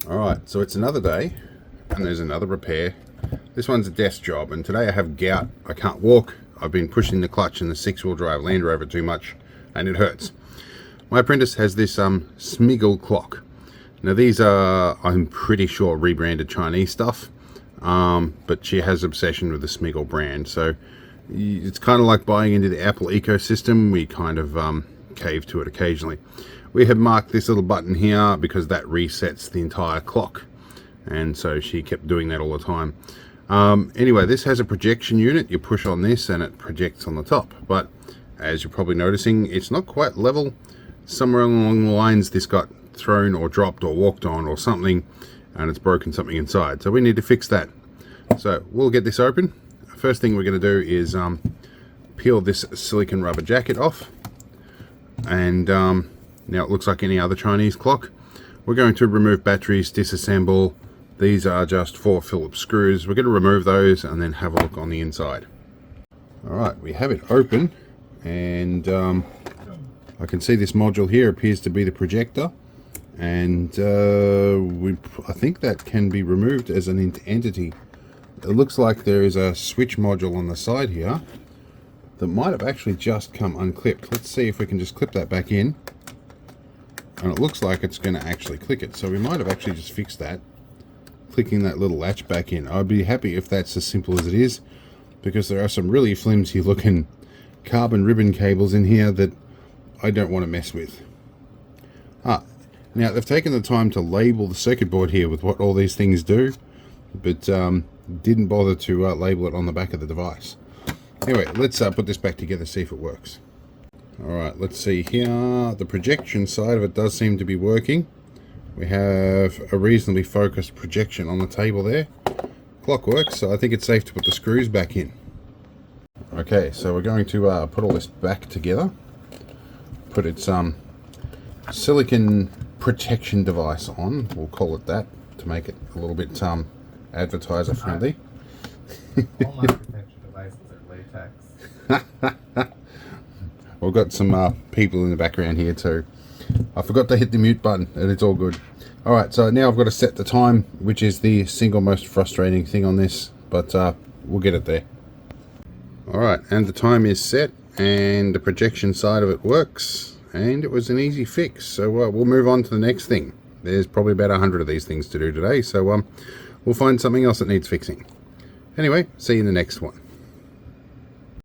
Alright, so it's another day and there's another repair. This one's a desk job, and today I have gout. I can't walk. I've been pushing the clutch in the 6-wheel drive Land Rover too much and it hurts. My apprentice has this Smiggle clock. Now these are, I'm pretty sure, rebranded Chinese stuff, but she has obsession with the Smiggle brand, so it's kind of like buying into the Apple ecosystem. We kind of cave to it occasionally. We have marked this little button here because that resets the entire clock, and so she kept doing that all the time. Anyway, this has a projection unit. You push on this and it projects on the top, but as you're probably noticing, it's not quite level. Somewhere along the lines this got thrown or dropped or walked on or something, and it's broken something inside, so we need to fix that. So we'll get this open. First thing we're going to do is peel this silicone rubber jacket off, and now it looks like any other Chinese clock. We're going to remove batteries, disassemble. These are just 4 Phillips screws. We're going to remove those and then have a look on the inside. Alright, we have it open, and I can see this module here appears to be the projector, and I think that can be removed as an entity. It looks like there is a switch module on the side here that might have actually just come unclipped. Let's see if we can just clip that back in, and it looks like it's going to actually click it, so we might have actually just fixed that, clicking that little latch back in. I'd be happy if that's as simple as it is, because there are some really flimsy looking carbon ribbon cables in here that I don't want to mess with. Now they've taken the time to label the circuit board here with what all these things do, but didn't bother to label it on the back of the device. Anyway, let's put this back together, see if it works. Alright, let's see here. The projection side of it does seem to be working. We have a reasonably focused projection on the table there. Clock works, so I think it's safe to put the screws back in. Okay, so we're going to put all this back together. Put its silicon protection device on, we'll call it that, to make it a little bit advertiser friendly. All my protection devices are latex. We've got some people in the background here too. I forgot to hit the mute button, and it's all good. Alright, so now I've got to set the time, which is the single most frustrating thing on this, but we'll get it there. Alright, and the time is set, and the projection side of it works, and it was an easy fix. So we'll move on to the next thing. There's probably about 100 of these things to do today, so we'll find something else that needs fixing. Anyway, see you in the next one.